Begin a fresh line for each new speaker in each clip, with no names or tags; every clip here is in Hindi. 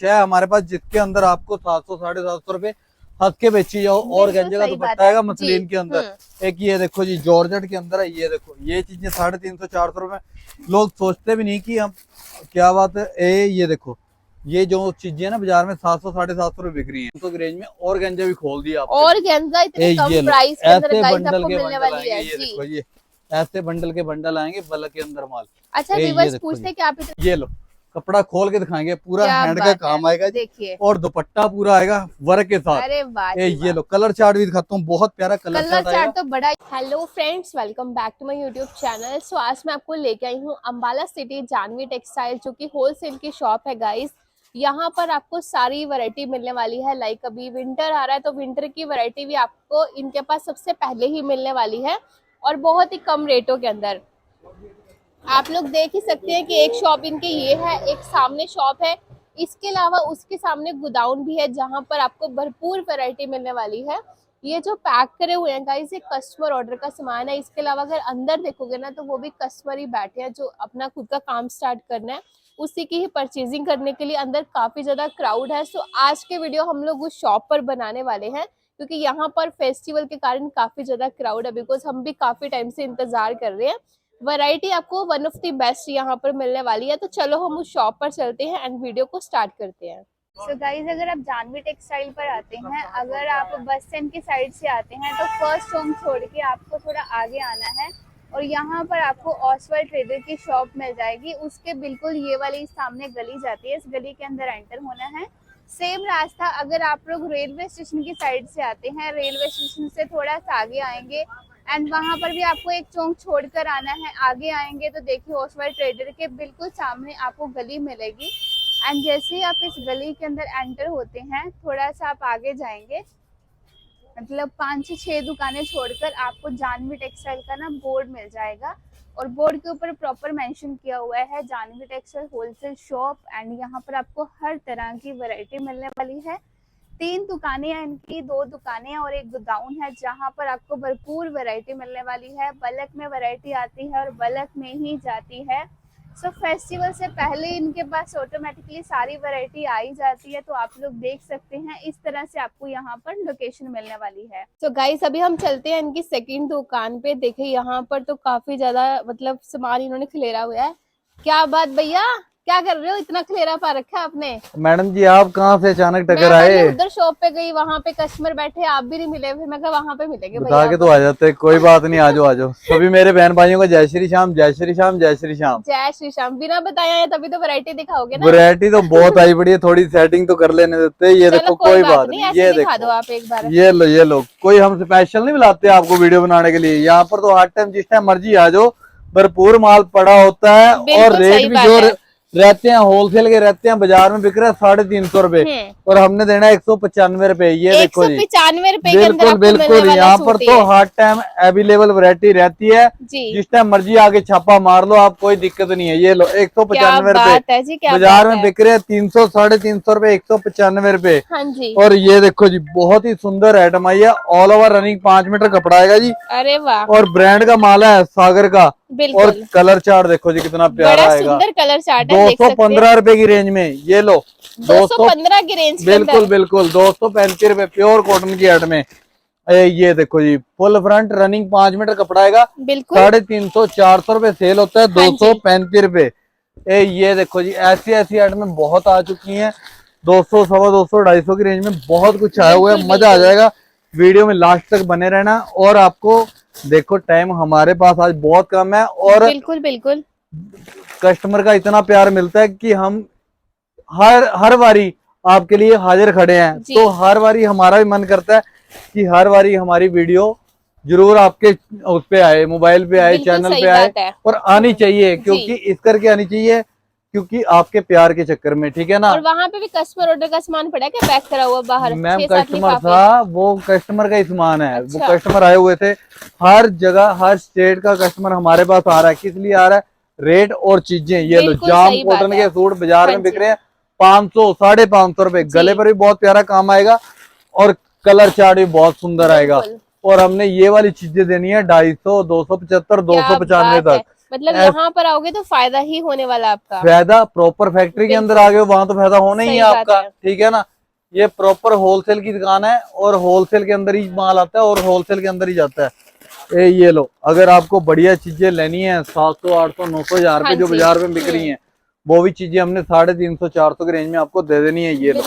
है हमारे पास, जिसके अंदर आपको 700 750 रुपए हद के बेची जाओ। और गंजे का दुपट्टा आएगा मसलिन के अंदर। एक ये देखो जी जॉर्जेट के अंदर है, ये देखो ये चीजें 350 400 रुपए। लोग सोचते भी नहीं कि हम क्या बात है। ये देखो ये जो चीजें ना बाजार में 700 750 रुपए बिक रही है, तो रेंज में और गंजा भी खोल दिया आपको।
और गंजा इतने कम प्राइस के अंदर गाइस आपको मिलने वाली है।
ये देखो ये ऐसे बंडल के बंडल आएंगे बल्क के अंदर माल।
अच्छा व्यूअर्स पूछते कि आप
ये लो कपड़ा खोल के दिखाएंगे, पूरा हैंड का काम आएगा
देखिए,
और दुपट्टा पूरा आएगा वर्क के साथ।
अरे वाह,
ये लो कलर चार्ट भी दिखाता हूँ, बहुत प्यारा कलर
चार्ट तो बड़ा। Hello friends, welcome back to my YouTube channel. So आज मैं आपको लेके आई हूँ अम्बाला सिटी जानवी टेक्सटाइल, जो कि होलसेल की शॉप है गाइस। यहाँ पर आपको सारी वैरायटी मिलने वाली है। लाइक अभी विंटर आ रहा है तो विंटर की वैरायटी भी आपको इनके पास सबसे पहले ही मिलने वाली है, और बहुत ही कम रेटों के अंदर। आप लोग देख ही सकते हैं कि एक शॉप इनके ये है, एक सामने शॉप है, इसके अलावा उसके सामने गोडाउन भी है जहां पर आपको भरपूर वैरायटी मिलने वाली है। ये जो पैक करे हुए हैं गाइस, ये कस्टमर ऑर्डर का सामान है। इसके अलावा अगर अंदर देखोगे ना तो वो भी कस्टमर ही बैठे हैं जो अपना खुद का काम स्टार्ट करना है, उसी की ही परचेजिंग करने के लिए अंदर काफी ज्यादा क्राउड है। सो आज के वीडियो हम लोग उस शॉप पर बनाने वाले हैं, क्योंकि यहाँ पर फेस्टिवल के कारण काफी ज्यादा क्राउड है, बिकॉज हम भी काफी टाइम से इंतजार कर रहे हैं। वैरायटी आपको वन ऑफ द बेस्ट यहाँ पर मिलने वाली है। तो चलो हम उस शॉप पर चलते हैं एंड वीडियो को स्टार्ट करते हैं।
सो गाइज, अगर आप जानवी टेक्सटाइल पर आते हैं, अगर आप बस स्टैंड की साइड से आते हैं तो फर्स्ट चौक छोड़ के आपको थोड़ा आगे आना है और यहाँ पर आपको ऑसवर्ल्ड ट्रेडर की शॉप मिल जाएगी। उसके बिल्कुल ये वाली सामने गली जाती है, इस गली के अंदर एंटर होना है। सेम रास्ता अगर आप लोग रेलवे स्टेशन की साइड से आते हैं, रेलवे स्टेशन से थोड़ा सा आगे आएंगे एंड वहाँ पर भी आपको एक चौक छोड़कर आना है। आगे आएंगे तो देखिए ऑसवर्ल्ड ट्रेडर के बिल्कुल सामने आपको गली मिलेगी। एंड जैसे ही आप इस गली के अंदर एंटर होते हैं, थोड़ा सा आप आगे जाएंगे, मतलब 5 से 6 दुकानें छोड़कर आपको जानवी टेक्सटाइल का ना बोर्ड मिल जाएगा। और बोर्ड के ऊपर प्रॉपर मेंशन किया हुआ है Janvi textile wholesale shop. And यहाँ पर आपको हर तरह की वैरायटी मिलने वाली है। 3 दुकानें हैं इनकी, 2 दुकानें और एक गोडाउन है जहाँ पर आपको भरपूर वैरायटी मिलने वाली है। बल्क में वैरायटी आती है और बल्क में ही जाती है। सो फेस्टिवल से पहले इनके पास ऑटोमेटिकली सारी वैरायटी आ ही जाती है। तो आप लोग देख सकते हैं इस तरह से आपको यहाँ पर लोकेशन मिलने वाली है।
तो गाइस अभी हम चलते हैं इनकी सेकंड दुकान पे। देखिए यहाँ पर तो काफी ज्यादा मतलब सामान इन्होंने खिलेरा हुआ है। क्या बात भैया, क्या कर रहे हो, इतना खिलेरा पा रखा है आपने?
मैडम जी आप कहाँ से अचानक टक्कर आए?
उधर शॉप पे गई, वहाँ पे कस्टमर बैठे, आप भी नहीं मिले, फिर मैं कहा वहाँ पे मिलेंगे।
बता के तो आ जाते, कोई बात नहीं, आ जाओ सभी मेरे बहन भाइयों को जय श्री श्याम, जय श्री श्याम, जय श्री श्याम,
जय श्री श्याम। बिना बताया है तभी तो वैरायटी दिखाओगे ना।
वैरायटी तो बहुत आई बड़ी है, थोड़ी सेटिंग तो कर लेने देते। ये देखो कोई बात नहीं, ये
दिखा दो आप एक बार।
ये लो कोई हम स्पेशल नहीं बुलाते आपको वीडियो बनाने के लिए। यहाँ पर तो हर टाइम जिस टाइम मर्जी आ जाओ, भरपूर माल पड़ा होता है। और रेट भी जो रहते हैं होलसेल के रहते हैं, बाजार में बिक रहा है 350 रुपए और हमने देना है 195 रुपए। ये देखो जी
195 रुपए
बिल्कुल यहाँ पर तो हर टाइम अवेलेबल वैरायटी रहती है, जिस टाइम मर्जी आगे छापा मार लो आप, कोई दिक्कत नहीं है। ये लो 195 रुपए, बाजार में बिक रहे हैं 300 350 रुपए, 195 रुपए। और ये देखो जी बहुत ही सुंदर आइटम आई है, ऑल ओवर रनिंग 5 मीटर कपड़ा आएगा जी।
अरे वाह,
और ब्रांड का माल है सागर का। और कलर चार्ट देखो जी कितना प्यारा आएगा,
सुंदर कलर चार्ट है।
215 रुपए की रेंज में। ये लो
215 की रेंज,
बिल्कुल 235 रुपए प्योर कॉटन की हट में। ये देखो जी फुल फ्रंट रनिंग 5 मीटर कपड़ा आएगा, 350 400 रुपए सेल होता है, 235 रुपए। ये देखो जी ऐसी हट में बहुत आ चुकी है, 200 सवा 200 250 की रेंज में बहुत कुछ आया हुआ है। मजा आ जाएगा, वीडियो में लास्ट तक बने रहना। और आपको देखो टाइम हमारे पास आज बहुत कम है और
बिल्कुल
कस्टमर का इतना प्यार मिलता है कि हम हर बारी आपके लिए हाजिर खड़े हैं। तो हर बारी हमारा भी मन करता है कि हर बारी हमारी वीडियो जरूर आपके उस पे आए, मोबाइल पे आए, चैनल पे आए, और आनी चाहिए, क्योंकि इस करके आनी चाहिए क्योंकि आपके प्यार के चक्कर में, ठीक है ना।
और वहाँ पे भी कस्टमर ऑर्डर का सामान पड़ा है क्या पैक करा हुआ बाहर?
मैम कस्टमर था, वो कस्टमर का ही सामान है। वो कस्टमर आए हुए थे, हर जगह हर स्टेट का कस्टमर हमारे पास आ रहा है। किस लिए आ रहा है? रेट और चीजें। ये लो जाम कॉटन के सूट बाजार में बिक रहे हैं 500 550 रुपए, गले पर भी बहुत प्यारा काम आएगा और कलर चार्ट भी बहुत सुंदर आएगा। और हमने ये वाली चीजें देनी है 250 275 295 तक।
मतलब यहाँ पर आओगे तो फायदा ही होने वाला आपका।
फायदा प्रॉपर फैक्ट्री के अंदर आ गए वहां तो फायदा होना ही है आपका, ठीक है ना। ये प्रॉपर होलसेल की दुकान है और होलसेल के अंदर ही माल आता है और होलसेल के अंदर ही जाता है। ये लो, अगर आपको बढ़िया चीजें लेनी है 700 800 900 1000 रुपए जो बाजार में बिक रही है, वो भी चीजें हमने 350 400 के रेंज में आपको दे देनी है। ये लो,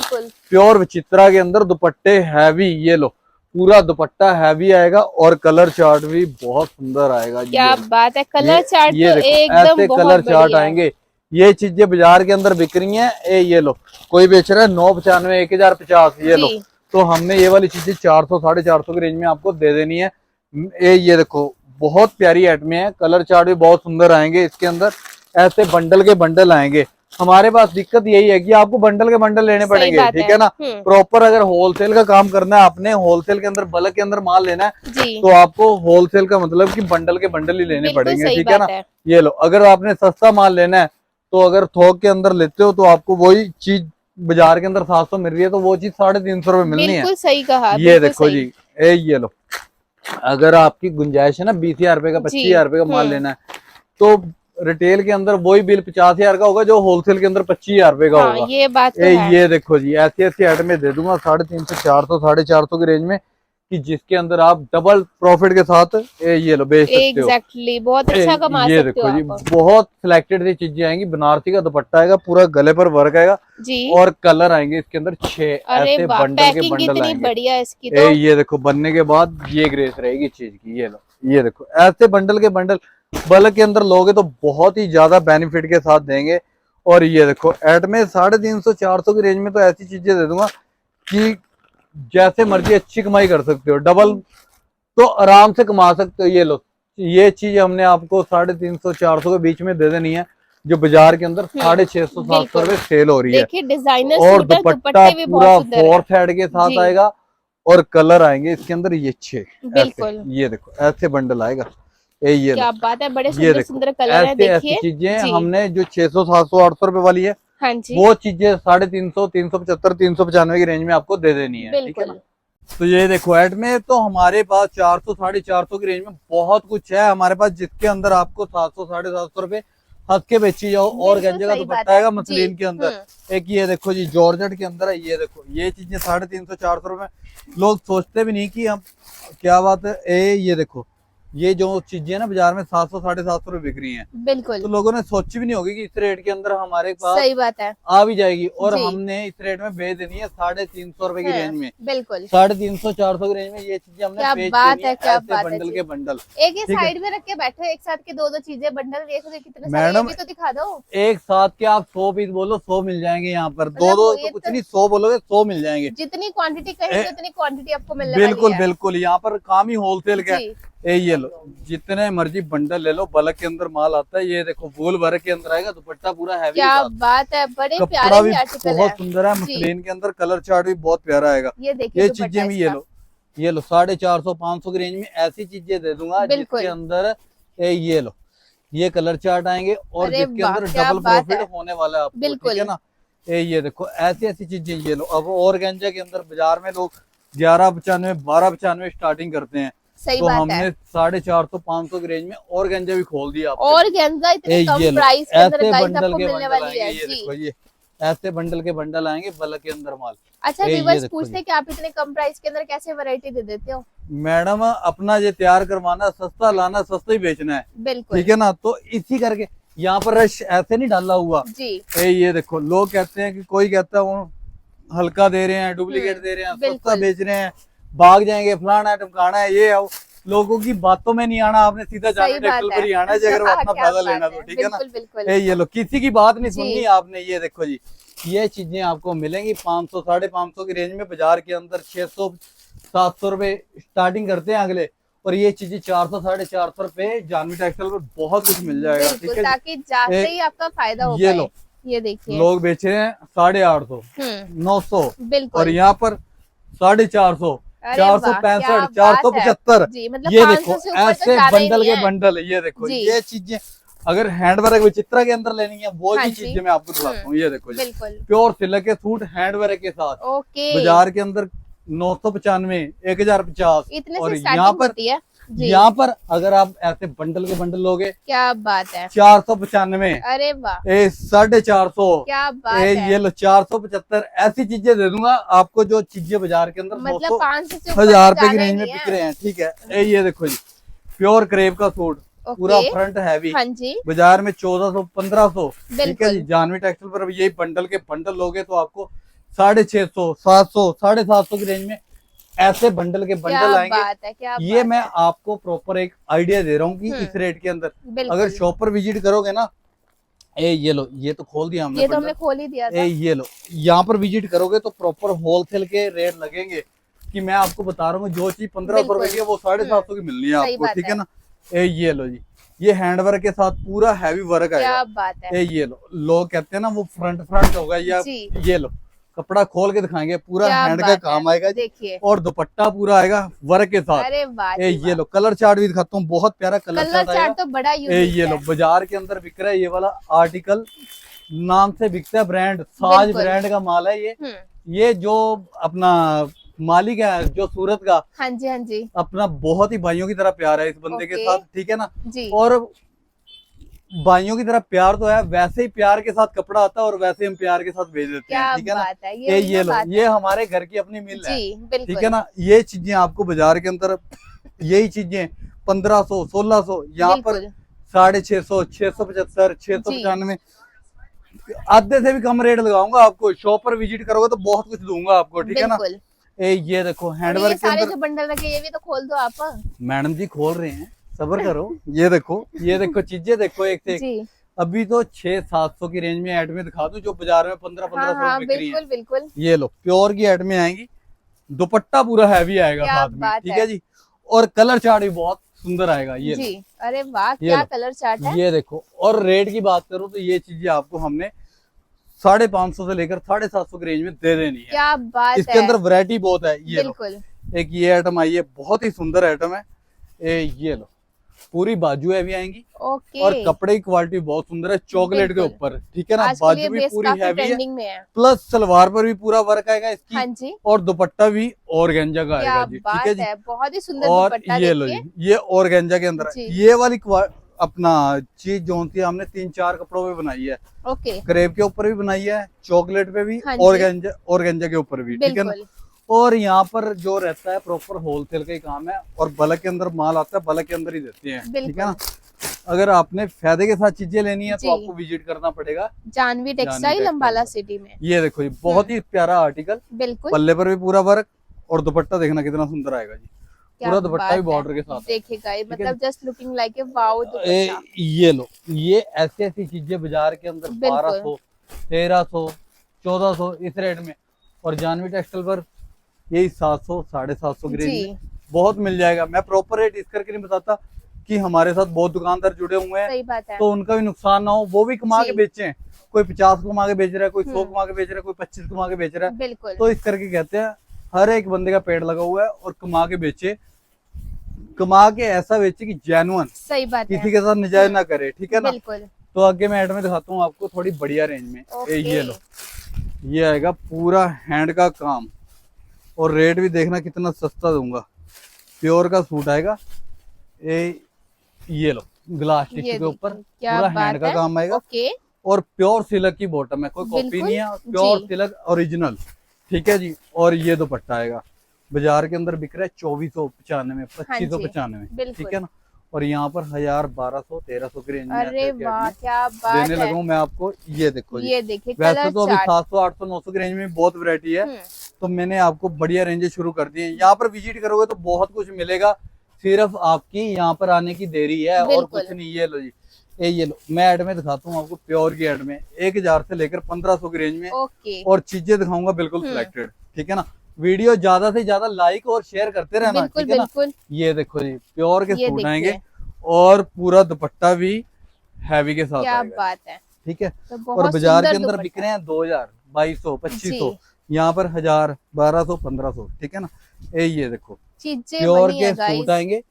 प्योर विचित्रा के अंदर दुपट्टे हैवी, ये लो पूरा दुपट्टा हैवी आएगा और कलर चार्ट भी बहुत सुंदर आएगा।
क्या बात है, कलर चार्ट
ये
तो एकदम
ऐसे कलर चार्ट आएंगे। ये चीजें बाजार के अंदर बिक रही हैं। ये लो, कोई बेच रहा है 995 1050, ये लो, तो हमने ये वाली चीजें 400 450 की रेंज में आपको दे देनी है। ये देखो बहुत प्यारी आइटमें हैं, कलर चार्ट भी बहुत सुंदर आएंगे इसके अंदर। ऐसे बंडल के बंडल आएंगे। हमारे पास दिक्कत यही है कि आपको बंडल के बंडल लेने पड़ेंगे, ठीक है ना। प्रॉपर अगर होलसेल का काम करना है आपने, होलसेल के अंदर बल्क के अंदर माल लेना है, तो आपको होलसेल का मतलब कि बंडल के बंडल ही लेने पड़ेंगे, ठीक है ना। ये लो, अगर आपने सस्ता माल लेना है तो अगर थोक के अंदर लेते हो तो आपको वही चीज बाजार के अंदर 700 मिल रही है तो वो चीज 350 रुपए मिलनी है।
सही कहा।
ये देखो जी, ये लो, अगर आपकी गुंजाइश है ना 20,000 रुपए का 25,000 रुपए का माल लेना है तो रिटेल के अंदर वही बिल 50,000 का होगा जो होलसेल के अंदर 25,000 रुपए का होगा।
ये बात तो है।
ये देखो जी, ऐसी ऐसी आइटमें दे दूंगा 350 400 450 की रेंज में, कि जिसके अंदर आप डबल प्रॉफिट के साथ ये लो बेच सकते हो।
एग्जैक्टली, बहुत अच्छा कमा
ये
सकते हो
देखो जी,
आप।
बहुत सिलेक्टेड सी चीजें आएंगी। बनारसी का दुपट्टा आएगा, पूरा गले पर वर्क आएगा
जी, और
कलर आएंगे इसके अंदर 6 ऐसे बंडल के बंडल आएंगे।
बढ़िया इसकी तो।
ये देखो, बनने के बाद ये ग्रेस रहेगी चीज की। ये लो, ये देखो ऐसे बंडल के बंडल बल्क के अंदर लोगे तो बहुत ही ज्यादा बेनिफिट के साथ देंगे। और ये देखो एट में 350 400 की रेंज में तो ऐसी चीजें दे दूंगा कि जैसे मर्जी अच्छी कमाई कर सकते हो, डबल तो आराम से कमा सकते हो। ये लो, ये चीज हमने आपको 350 400 के बीच में दे देनी है, जो बाजार के अंदर 650 700 रुपए सेल हो रही है।
डिजाइनर
और दुपट्टा पूरा 4 थ्रेड के साथ आएगा और कलर आएंगे इसके अंदर ये 6। बिल्कुल, ये देखो ऐसे बंडल आएगा। ये
क्या बात है, बड़े सुंदर सुंदर कलर है। देखिए
ऐसी चीजें हमने जो 600 700 800 रुपए वाली है,
हाँ जी,
वो चीजें 350 375 395 की रेंज में आपको दे देनी है, ठीक है ना। तो ये देखो ऐड में तो हमारे पास 400 450 की रेंज में बहुत कुछ है हमारे पास, जिसके अंदर आपको 700 750 रुपए हद के बेची जाओ। और गंजे का दुपट्टा आएगा मसलिन के अंदर। एक ये देखो जी, जॉर्जेट के अंदर है। ये देखो, ये चीजें 350 400 रुपए, लोग सोचते भी नहीं कि हम क्या बात है। ये देखो, ये जो चीजें ना बाजार में 700 750 रुपए बिक रही हैं, बिल्कुल, तो लोगों ने सोची भी नहीं होगी कि इस रेट के अंदर हमारे पास
सही बात है
आ भी जाएगी। और हमने इस रेट में बेच देनी है 350 रुपए की रेंज में।
बिल्कुल,
350 400 की रेंज में ये चीजें हमने बेच देनी है। क्या बंडल के बंडल
एक ही साइड में रख के बैठो, एक साथ के दो चीजें बंडल देखो कितने
मैडम,
तो दिखा दो।
एक साथ के आप 100 पीस बोलो 100 मिल जाएंगे यहाँ पर। दो तो कुछ नहीं, 100 बोलोगे 100 मिल जाएंगे।
जितनी क्वांटिटी कहेंगे उतनी क्वांटिटी आपको मिलने वाली है।
बिल्कुल बिल्कुल, यहाँ पर काम ही होलसेल का है। ये लो, जितने मर्जी बंडल ले लो, बल्क के अंदर माल आता है। ये देखो वूल वर्क के अंदर आएगा, दुपट्टा पूरा हैवी। क्या बात है, बड़े प्यारे भी आर्टिकल है, बहुत सुंदर है। मसलिन के अंदर कलर चार्ट भी बहुत प्यारा आएगा। ये चीजें भी ये लो, ये लो 450 500 की रेंज में ऐसी चीजें दे दूंगा जिसके अंदर ये लो, ये कलर चार्ट आएंगे और जिसके अंदर डबल प्रॉफिट होने वाला है आपको, ठीक है ना। ये देखो ऐसी ऐसी चीजें ये लो। अब ऑर्गेंजा के अंदर बाजार में लोग 1195 1295 स्टार्टिंग करते हैं, तो हमने 450 500 की रेंज में ऑर्गेंजा भी खोल दिया। ऑर्गेंजा इतने कम प्राइस के अंदर बंडल के मिलने वाली है। ये देखो, ये ऐसे बंडल के बंडल आएंगे बल्क के अंदर माल। अच्छा, व्यूअर्स पूछते हैं कि आप इतने कम प्राइस के अंदर कैसे वैरायटी दे देते हो? मैडम, अपना ये तैयार करवाना, सस्ता लाना, सस्ता ही बेचना है, बिल्कुल, ठीक है ना। तो इसी करके यहाँ पर रश ऐसे नहीं डाला हुआ जी। ये देखो, लोग कहते हैं कि कोई कहता है वो हल्का दे रहे हैं, डुप्लीकेट दे रहे हैं, सस्ता बेच रहे हैं, भाग जाएंगे, फलाना है टमकाना है, ये आओ। लोगों की बातों में नहीं आना, आपने सीधा जाने टेक्सल पर ही आना है अगर वो अपना फायदा लेना तो, ठीक है ना। ये लो, किसी की बात नहीं सुननी आपने। ये देखो जी, ये चीजें आपको मिलेंगी 500 550 की रेंज में। बाजार के अंदर 600 700 रुपए स्टार्टिंग करते हैं अगले, और ये चीजें 400 450 रुपए जानवी टेक्सटाइल पर बहुत कुछ मिल जाएगा, ठीक है, ताकि जाते ही आपका फायदा हो। ये लो, ये देखिए, लोग बेच रहे हैं 850 900, और यहाँ पर 450 465 475। ये देखो ऐसे बंडल के बंडल। ये देखो, ये चीजें अगर हैंडवर्क विचित्रा के अंदर लेनी है वो भी चीजें मैं आपको दिखाता हूँ। ये देखो, प्योर सिल्क के सूट हैंडवर्क के साथ बाजार के अंदर 995 1050, और यहाँ पर
जी।
यहाँ पर अगर आप ऐसे बंडल के बंडल लोगे,
क्या बात है,
495,
अरे वाह,
450,
क्या बात है।
ये लो 475, ऐसी चीजें दे दूंगा आपको जो चीजें बाजार के अंदर
मतलब 500 से
1000 रुपए की
ज़्यादा ही
रेंज में
नहीं
बिक
है।
रहे हैं। ठीक है, ये देखो जी, प्योर क्रेप का सूट, पूरा
ओके,
फ्रंट हैवी,
हाँ जी,
बाजार में 1400 1500। ठीक है
बिल्कुल।
जी, जानवी टेक्सटाइल पर अब यही बंडल के बंडल लोगे तो आपको 650, 700, 750 की रेंज में ऐसे बंडल के बंडल
क्या
आएंगे।
बात है, क्या
ये
बात
मैं
है।
आपको प्रॉपर एक आइडिया दे रहा हूँ कि इस रेट के अंदर
बिल्कुल।
अगर शॉप पर विजिट करोगे ना, ये लो, ये तो खोल दिया हमने
ये तो
बंडल।
हमने खोल ही दिया था।
ये लो, यहाँ पर विजिट करोगे तो प्रॉपर होलसेल के रेट लगेंगे कि मैं आपको बता रहा हूँ जो चीज 1500 रुपए की है वो 750 की मिलनी है
सही
आपको।
बात
ठीक
है।
है ना, ये लो जी, ये हैंड वर्क के साथ पूरा हैवी वर्क
क्या
आएगा।
बात है,
ये लो, लोग कहते हैं ना वो फ्रंट फ्रंट होगा या
जी।
ये लो, कपड़ा खोल के दिखाएंगे, पूरा
क्या
हैंड का
बात
काम
है,
आएगा जी।
देखिए,
और दुपट्टा पूरा आएगा वर्क के साथ।
अरे वाह जी
ये
वाह।
लो, कलर चार्ट भी दिखाता हूँ, बहुत प्यारा कलर
कलर
चार्ट आएगा।
चार्ट तो बड़ा
ये
यूनिक
लो,
है।
बाजार के अंदर बिक रहा है ये वाला आर्टिकल, नाम से बिकता है, ब्रांड साज
बिल्कुल।
ब्रांड का माल है ये।
हम्म,
ये जो अपना मालिक है जो सूरत का,
हाँ जी, हाँ जी,
अपना बहुत ही भाइयों की तरह प्यार है इस बंदे के
ओके।
साथ। ठीक है ना,
जी,
और भाइयों की तरह प्यार तो है, वैसे ही प्यार के साथ कपड़ा आता है और वैसे हम प्यार के साथ भेज देते हैं।
क्या
ठीक है ना,
बात है,
ये लो,
बात
ये
है।
हमारे घर की अपनी मिल है।
जी,
ठीक है
बिल्कुल,
ना, ये चीजें आपको बाजार के अंदर यही चीजें 1500 1600, यहाँ पर
बिल्कुल,
650, 675,
जी,
695, आधे से भी कम रेट लगाऊंगा आपको। शॉप पर विजिट करोगे तो बहुत कुछ दूंगा आपको। ठीक है ना,
बिल्कुल।
ये देखो
और ये
हैंडवर्क के
सारे
अंदर,
जो बंडल रखे ये भी तो खोल दो आप।
मैडम जी खोल रहे हैं, सब्र करो। ये देखो, ये देखो चीजें देखो एक से एक।
जी,
अभी तो 600-700 की रेंज में ऐड में दिखा दूं जो बाजार में 1500-1500
हाँ हाँ,
बिक रही है।
बिल्कुल बिल्कुल,
ये लो, प्योर की ऐड में आएंगी, दुपट्टा पूरा हैवी आएगा
क्या
साथ में।
बात
ठीक
है।
है जी, और कलर चार्ट भी बहुत सुंदर आएगा। ये लो,
जी, अरे वाह,
ये
क्या
लो,
कलर चार्ट है।
ये देखो। और रेट की बात करूं तो ये चीजें आपको हमने 550 से लेकर 750 की रेंज में दे देनी है।
क्या बात
इसके
है,
अंदर वैरायटी बहुत है। ये लो,
बिल्कुल,
एक ये आइटम आई है, बहुत ही सुंदर आइटम है। ये लो, पूरी बाजू हैवी आएंगी
ओके।
और कपड़े की क्वालिटी बहुत सुंदर है, चॉकलेट के
बिल्कुल।
ऊपर। ठीक है ना,
आजकल
बाजू
ये
भी
बेस
पूरी
काफी
हैवी है,
ट्रेंडिंग में है।
प्लस सलवार पर भी पूरा वर्क आएगा इसकी,
हाँ जी,
और दुपट्टा भी ऑर्गेंजा का
क्या
आएगा जी। ठीक
बात
है जी,
है, बहुत ही सुंदर
और
दुपट्टा
ये लो
देखिए।
जी, ये ऑर्गेंजा के अंदर है।
जी।
ये वाली अपना चीज जो होती है हमने 3-4 कपड़ों में बनाई है।
ओके,
क्रेप के ऊपर भी बनाई है, चॉकलेट पे भी,
हाँ जी।
ऑर्गेंजा के ऊपर भी। ठीक है ना,
बिल्कुल,
और यहाँ पर जो रहता है प्रॉपर होलसेल का ही काम है, और बल्क के अंदर माल आता है, बल्क के अंदर ही देते हैं। ठीक है ना, अगर आपने फायदे के साथ चीजें लेनी है तो
जी।
आपको विजिट करना पड़ेगा
जानवी टेक्सटाइल
टेक्सटाइल
अम्बाला
पर।
सिटी में।
ये देखो जी, बहुत ही प्यारा आर्टिकल,
बिल्कुल,
पल्ले पर भी पूरा वर्क, और दुपट्टा देखना कितना सुंदर आएगा जी,
क्या
पूरा दुपट्टा भी
बात है।
बॉर्डर के साथ है।
देखिएगा, ये
ठीक है
मतलब just looking like a wow दुपट्टा।
ये लो, ये ऐसी ऐसी चीजें बाजार के अंदर
बिल्कुल।
1200, 1300, 1400 इस रेट में, और जानवी टेक्सटाइल पर यही 700, 750 की रेंज
जी,
में बहुत मिल जाएगा। मैं प्रॉपर रेट इस करके नहीं बताता कि हमारे साथ बहुत दुकानदार जुड़े हुए हैं
सही बात है।
तो उनका भी नुकसान ना हो, वो भी कमा के
जी।
बेचे। कोई 50 कमा के बेच रहा है, कोई 100 कमा के बेच रहा है, कोई 25 कमा के बेच रहा है।
बिल्कुल,
तो इस करके कहते हैं हर एक बंदे का पेड़ लगा हुआ है, और कमा के बेचे, कमा के ऐसा बेचे कि जेन्युइन,
सही बात है।
किसी के साथ निजायज ना करे। ठीक है ना,
बिल्कुल,
तो आगे मैं ऐड में दिखाता हूँ आपको थोड़ी बढ़िया रेंज में।
ओके।
ये लो, ये आएगा पूरा हैंड का काम, और रेट भी देखना कितना सस्ता दूंगा। प्योर का सूट आएगा। ये लो, ग्लास
ये
टिश्यू के ऊपर
देखिए, क्या
पूरा
बात
हैंड का
है।
काम आएगा,
ओके,
और प्योर सिल्क की बॉटम है, कोई कॉपी
बिल्कुल,
नहीं है, प्योर
जी।
Silk original. ठीक है जी, और ये दुपट्टा आएगा, बाजार के अंदर बिक रहा है 2495, 2595।
बिल्कुल।
ठीक है ना, और यहाँ पर 1000, 1200, 1300 की रेंज में
अरे
ऐसे
वाह,
में
क्या बात
देने
है।
लगा हूँ मैं आपको। ये देखो जी,
ये देखिए
वैसे
कलर
तो अभी
चार्ट।
700, 800, 900 की रेंज में बहुत वैरायटी है, तो मैंने आपको बढ़िया रेंजेस शुरू कर दी है। यहाँ पर विजिट करोगे तो बहुत कुछ मिलेगा, सिर्फ आपकी यहाँ पर आने की देरी है, और
बिल्कुल।
कुछ नहीं। ये लो जी, ये लो, मैं ऐड में दिखाता हूँ आपको, प्योर की ऐड में 1000 से लेकर 1500 की रेंज में,
ओके,
और चीजें दिखाऊंगा बिल्कुल सिलेक्टेड। ठीक है ना, वीडियो ज्यादा से ज्यादा लाइक और शेयर करते रहना।
बिल्कुल
ठीक है ना,
बिल्कुल,
ये देखो जी, प्योर के
ये
सूट
देखिए।
आएंगे, और पूरा दुपट्टा भी हैवी के साथ
क्या
आएगा।
बात है।
ठीक है,
तो
और
बहुत
बाजार के
सुंदर
अंदर
दुपट्टा।
बिक रहे हैं 2000, 2200, 2500,
जी।
यहाँ पर 1000, 1200, 1500। ठीक है ना, ये देखो,
चीजें
प्योर
बनी
के
है
सूट
गाइस।
आएंगे,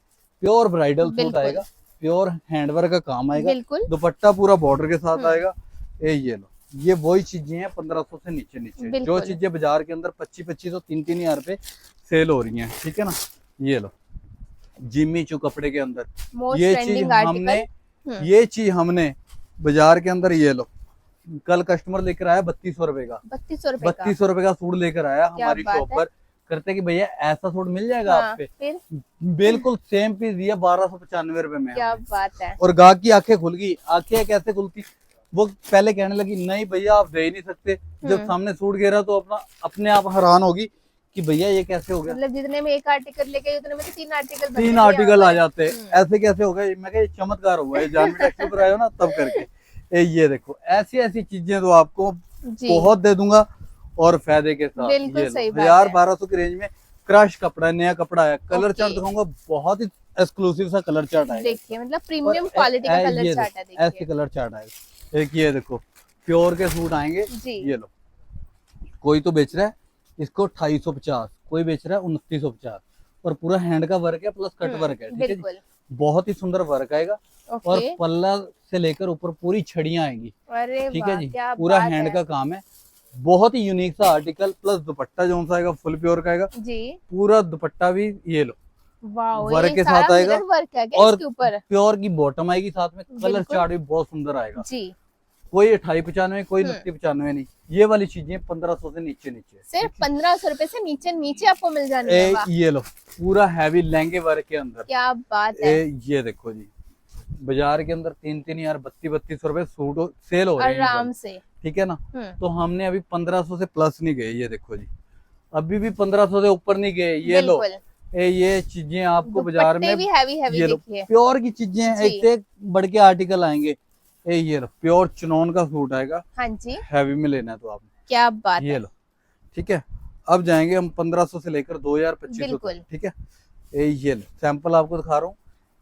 प्योर ब्राइडल सूट
बिल्कुल।
आएगा, प्योर हैंडवर्क का काम आएगा,
बिल्कुल,
दुपट्टा पूरा बॉर्डर के साथ आएगा। ये लो, ये वही चीजें हैं 1500 से नीचे नीचे, जो
बिल्कुल।
चीजें बाजार के अंदर 2500, 3-3 हजार रुपए सेल हो रही हैं। ठीक है ना, ये लो, जिम्मी चू कपड़े के अंदर
मोस्ट
ये चीज
ट्रेंडिंग
हमने
आर्टिकल।
ये चीज हमने बाजार के अंदर, ये लो, कल कस्टमर लेकर आया 3200 रुपए का,
3200 रुपए का।
3200 रुपए का सूट लेकर आया
क्या
हमारी
बात
शॉप
है।
पर। करते कि भैया ऐसा सूट मिल जाएगा
हाँ,
आप पे,
फिर
बिल्कुल सेम पीस दिया 1295 रुपए में
क्या
हमने।
बात है।
और गाहक की आंखें खुल गई। आंखें कैसे खुलती, वो पहले कहने लगी नहीं भैया आप दे ही नहीं सकते। जब सामने सूट गिरा तो अपने आप हैरान होगी कि भैया ये कैसे हो गया।
मतलब जितने में एक आर्टिकल लेके उतने में तो 3 आर्टिकल बन
तीन
गए
आर्टिकल आ
यहाँ
जाते, ऐसे कैसे हो गए। मैं कहा ये चमत्कार हुआ है, जानवी टेक्सटाइल पर आए हो ना तब करके। ये देखो ऐसी ऐसी चीजें तो आपको
पर। जी
बहुत दे दूंगा और फायदे के साथ।
बिल्कुल
ये लो,
सही बात
1000-1200 की रेंज में क्रश कपड़ा है, नया कपड़ा है। Colour
okay.
चार्ट दिखाऊंगा, बहुत ही एक्सक्लूसिव सा कलर चार्ट आएगा।
देखिए मतलब प्रीमियम
और
क्वालिटी का
ये
कलर चार्ट है।
ऐसे
देखिए
कलर चार्ट आएगा। एक ये देखो प्योर के सूट आएंगे।
जी।
ये लो, कोई तो बेच रहा है इसको 2850, कोई बेच रहा है 2950, और पूरा हैंड का वर्क है प्लस कट वर्क है। ठीक है जी,
बिल्कुल।
बहुत ही सुंदर वर्क आएगा। और
ओके।
पल्ला से लेकर ऊपर पूरी छड़ियां आएंगी।
अरे
ठीक है
वाह,
जी,
क्या
पूरा
बात
हैंड
है।
का काम है। बहुत ही यूनिक सा आर्टिकल, प्लस दुपट्टा जो सा आएगा फुल प्योर का आएगा।
जी
पूरा दुपट्टा भी ये लो
वाओ,
वर्क
ये
के
सारा
साथ आएगा।
मिरर वर्क है क्या
और
इसके ऊपर?
प्योर की बॉटम आएगी साथ में। कलर
बिल्कुल।
चार्ट भी बहुत सुंदर आएगा।
जी
कोई 2895, कोई 2995 नहीं। ये वाली चीजें 1500 से नीचे नीचे।
सिर्फ 1500 रुपए से नीचे नीचे आपको मिल जाने है। वाह,
ये लो पूरा हैवी लहंगे वर्क के अंदर।
क्या बात है।
ये देखो जी, बाजार के अंदर 3-3 3200 रुपए सूट सेल हो रहे हैं ये
आराम
वाले।
से।
ठीक है ना, तो हमने अभी 1500 से प्लस नहीं गए। ये देखो जी, अभी भी 1500 से ऊपर नहीं गए। ये लो,
बिल्कुल।
ये चीजें आपको बाजार
दुपट्टे
में
भी हैवी हैवी
ये लो
देखिए।
प्योर की चीजें
जी।
एक से एक बढ़ के आर्टिकल आएंगे। ये लो प्योर चिनोन का सूट आएगा,
हाँ जी,
हैवी में लेना है तो आप
क्या बात
ये
है।
लो। ठीक है, अब जाएंगे हम 1500 से लेकर 2000-2500
बिल्कुल।
तक। ठीक है, ये लो सैंपल आपको दिखा रहा हूँ।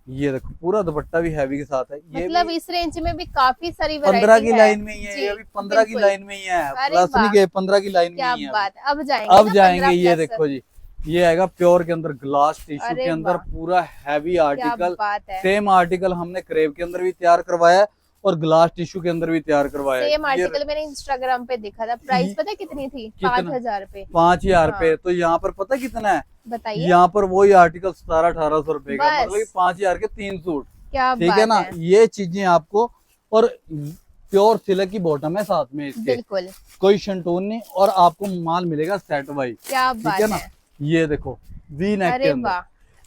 ये देखो पूरा दुपट्टा भी हैवी के साथ है। ये
मतलब
भी
इस रेंज में भी काफी सारी
15
वैरायटी
की
है।
लाइन में ही है।
जी,
ये अभी 15 की
बिल्कुल।
लाइन में ही है,
अरे
प्लस नहीं
वाह,
गए, 15 की लाइन में
क्या
ही है।
बात है। अब जाएंगे
अब
ना
जाएंगे
15
ये
प्लस।
देखो जी, ये आएगा प्योर के अंदर ग्लास टिश्यू
अरे
के अंदर
वाह,
पूरा हैवी
क्या
आर्टिकल।
बात है।
सेम आर्टिकल हमने क्रेप के अंदर भी तैयार करवाया है और ग्लास टिश्यू के अंदर भी तैयार करवाया है।
सेम आर्टिकल मैंने इंस्टाग्राम पे देखा था। प्राइस पता है कितनी थी?
कितना?
5000 रुपए।
5000 रुपए।
हाँ।
तो यहाँ पर पता कितना है?
बताइए।
यहाँ पर वही आर्टिकल 1700-1800 रुपए का,
बस।
मतलब 5000 के 3 सूट।
क्या
ठीक
बात
है ना, ये चीजें आपको, और प्योर सिल्क की बॉटम है साथ में इसके,
बिल्कुल,
कोई शंटून नहीं, और आपको माल मिलेगा सेट वाइज।
क्या
ठीक
बात
है ना,
है।
ये देखो वी नेक के
अरे
अंदर।
वाह,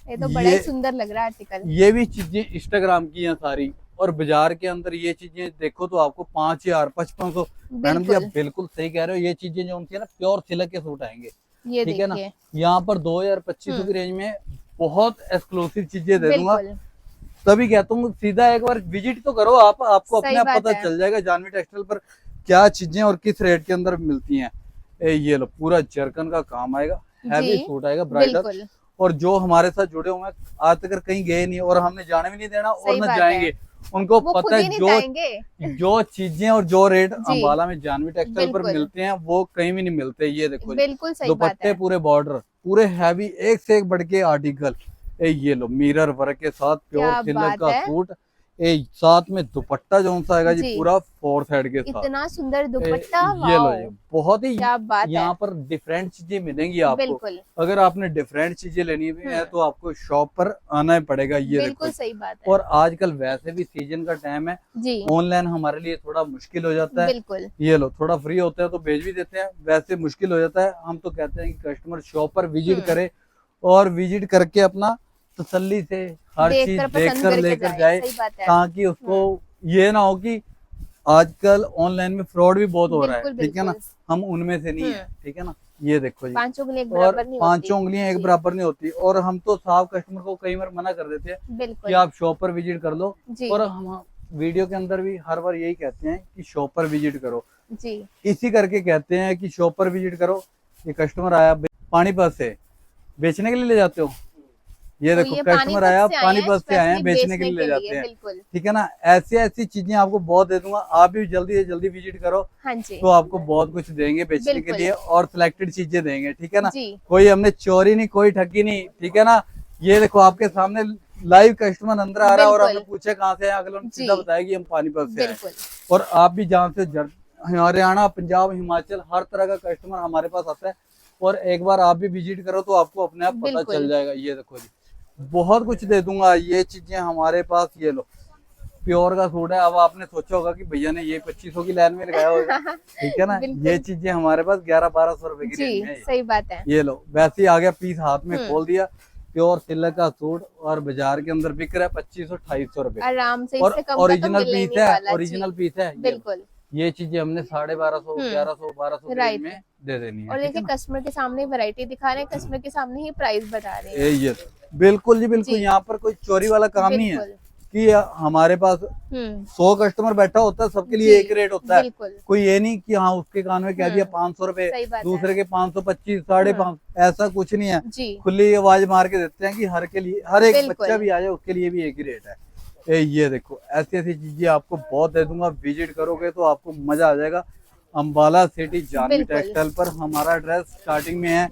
ये तो बड़ा ही
ये-
सुंदर लग रहा है आर्टिकल।
ये भी चीजें इंस्टाग्राम की हैं सारी, और बाजार के अंदर ये चीजें देखो तो आपको 5000-5500। मैडम जी आप
बिल्कुल,
बिल्कुल सही कह रहे हो। ये चीजें जो होती है ना प्योर सिल्क के सूट आएंगे।
ये
ठीक है ना,
देखिए।
यहाँ पर 2000-2500 की रेंज में बहुत एक्सक्लूसिव चीजें दे दूंगा।
बिल्कुल,
तभी कहता हूँ सीधा एक बार विजिट तो करो आप, आपको
सही
अपने आप
बात
पता
है।
चल जाएगा जानवी टेक्सटाइल पर क्या चीजें और किस रेट के अंदर मिलती हैं। ये लो पूरा जरकन का काम आएगा, हैवी
जी,
सूट आएगा ब्राइडल।
बिल्कुल,
और जो हमारे साथ जुड़े हुए हैं आज तक कहीं गए नहीं और हमने जाने भी नहीं देना और
सही
न
बात
जाएंगे, उनको
वो खुद
पता
ही
है
नहीं
जो
जाएंगे।
जो चीजें और जो रेट
जी,
अंबाला में जानवी टेक्सटाइल पर
बिल्कुल।
मिलते हैं वो कहीं भी नहीं मिलते। ये देखो जी,
बिल्कुल सही बात
दुपट्टे
है।
पूरे बॉर्डर पूरे हैवी, एक से एक बढ़ के आर्टिकल। ये लो मिरर वर्क के साथ प्योर
क्या
सिल्क
बात
का
है।
सूट। साथ में दुपट्टा जो सा आएगा जी
जी।
पूरा 4 साइड के साथ।
इतना सुंदर दुपट्टा,
ये लो
वाओ,
ये बहुत ही
क्या बात है।
यहाँ पर डिफरेंट चीजें मिलेंगी आपको।
बिल्कुल,
अगर आपने डिफरेंट चीजें लेनी है तो आपको शॉप पर आना ही पड़ेगा। ये
बिल्कुल
देखो,
सही बात है।
और आजकल वैसे भी सीजन का टाइम है,
जी,
ऑनलाइन हमारे लिए थोड़ा मुश्किल हो जाता है।
बिल्कुल,
ये लो थोड़ा फ्री होता है तो भेज भी देते हैं, वैसे मुश्किल हो जाता है। हम तो कहते हैं कि कस्टमर शॉप पर विजिट करे और विजिट करके अपना तसल्ली से हर चीज
देखकर
देख
पसंद
कर
करके
लेकर
जाए।
जाए,
सही बात है।
ताकि उसको ये ना हो कि आजकल ऑनलाइन में फ्रॉड भी बहुत हो रहा है।
बिल्कुल,
ठीक है ना,
बिल्कुल।
हम उनमें से नहीं है। ठीक है ना, ये देखो जी,
5 उंगली एक
और
बराबर नहीं होती।
5 उंगलियां एक
जी,
बराबर नहीं होती। और हम तो साफ कस्टमर को कई बार मना कर देते हैं कि
बिल्कुल,
आप शॉप पर विजिट कर लो।
जी,
और हम वीडियो के अंदर भी हर बार यही कहते हैं कि शॉप पर विजिट करो,
जी,
इसी करके कहते हैं कि शॉप पर विजिट करो। ये कस्टमर आया पानीपत से, बेचने के लिए ले जाते हो। ये
तो
देखो
ये
कस्टमर आया पानीपत से आए हैं,
स्पेशली
बेचने के लिए ले जाते हैं।
बिल्कुल,
ठीक है ना, ऐसी ऐसी चीजें आपको बहुत दे दूंगा। आप भी जल्दी से जल्दी विजिट करो
हाँ जी,
तो आपको बहुत कुछ देंगे बेचने के
बिल्कुल।
लिए, और सिलेक्टेड चीजें देंगे। ठीक है ना,
जी,
कोई हमने चोरी नहीं, कोई ठगी नहीं। ठीक है ना, ये देखो आपके सामने लाइव कस्टमर अंदर आ रहा है और
बिल्कुल।
हमने पूछा कहाँ से है, अगले ने
जी,
सीधा बताया कि हम पानीपत से आए।
बिल्कुल,
और आप भी जहाँ से हरियाणा, पंजाब, हिमाचल हर तरह का कस्टमर हमारे पास आता है। और एक बार आप भी विजिट करो तो आपको अपने आप पता
बिल्कुल।
चल जाएगा। ये देखो जी, बहुत कुछ दे दूंगा। ये चीजें हमारे पास, ये लो प्योर का सूट है। अब आपने सोचा होगा कि भैया ने ये 2500 की लाइन में लगाया होगा, ठीक है ना। ये चीजें हमारे पास 1100-1200 रुपए की रेंज में है।
सही बात है।
ये लो वैसे ही आ गया पीस, हाथ में खोल दिया, प्योर सिल्क का सूट, और बाजार के अंदर बिक रहा है 2500-2800 रुपए
आराम से।
और
इससे कम का तो
ओरिजिनल
मिलने
पीस
नहीं
है,
वाला।
ओरिजिनल पीस है।
बिल्कुल।
ये चीजें हमने 1250, 1100-1200 की रेंज में दे देनी है।
और देखिए कस्टमर के सामने वैरायटी दिखा रहे हैं, कस्टमर के सामने ही प्राइस बता रहे हैं।
ये बिल्कुल जी बिल्कुल। यहाँ पर कोई चोरी वाला काम नहीं है कि हमारे पास 100 कस्टमर बैठा होता है, सबके लिए एक रेट होता है। कोई ये नहीं कि हाँ उसके कान में कह दिया 500 रुपए, दूसरे के 525, 550, ऐसा कुछ नहीं है। खुली आवाज मार के देते हैं कि हर के लिए, हर एक बच्चा भी आ जाए उसके लिए भी एक ही रेट है। ये देखो ऐसी ऐसी चीजें आपको बहुत दे दूंगा, विजिट करोगे तो आपको मजा आ जाएगा। अम्बाला सिटी जानवी टेक्सटाइल पर हमारा एड्रेस स्टार्टिंग में है,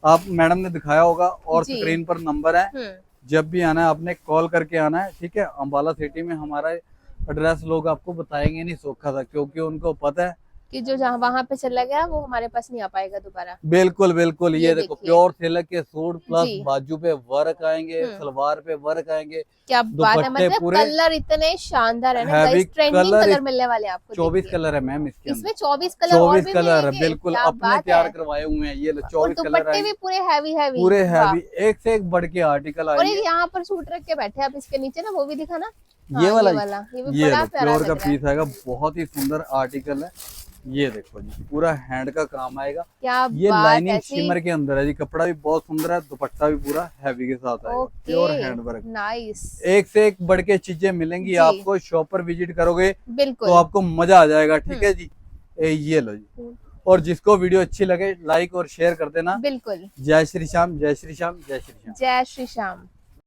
आप मैडम ने दिखाया होगा, और स्क्रीन पर नंबर है। जब भी आना है आपने कॉल करके आना है, ठीक है। अम्बाला सिटी में हमारा एड्रेस लोग आपको बताएंगे नहीं सोखा था, क्योंकि उनको पता है
कि जो जहाँ वहाँ पे चला गया वो हमारे पास नहीं आ पाएगा दोबारा।
बिल्कुल बिल्कुल। ये देखो प्योर सिल्क के सूट, प्लस बाजू पे वर्क आएंगे, सलवार पे वर्क आएंगे।
क्या बात है, मतलब कलर इतने शानदार है ना, ट्रेंडिंग कलर मिलने वाले हैं आपको।
24 कलर है मैम इसके अंदर।
इसमें 24 कलर और भी
कलर है, बिल्कुल अपने तैयार करवाए हुए हैं। ये 24 कलर है,
भी पूरे हैवी
पूरे हैवी, एक से एक बढ़ के आर्टिकल आए।
और यहाँ पर सूट रख के बैठे आप, इसके नीचे ना वो भी दिखा ना,
ये वाला
ये
प्योर का पीस आएगा, बहुत ही सुंदर आर्टिकल है। ये देखो जी पूरा हैंड का काम आएगा।
क्या
ये लाइनिंग शिमर के अंदर है जी, कपड़ा भी बहुत सुंदर है, दुपट्टा भी पूरा हैवी के साथ आएगा, प्योर हैंड वर्क।
नाइस।
एक से एक बढ़ के चीजें मिलेंगी आपको, शॉप पर विजिट करोगे
बिल्कुल
तो आपको मजा आ जाएगा, ठीक है जी। ये लो जी, और जिसको वीडियो अच्छी लगे लाइक और शेयर कर देना।
बिल्कुल।
जय श्री श्याम, जय श्री श्याम, जय श्री श्याम,
जय श्री श्याम।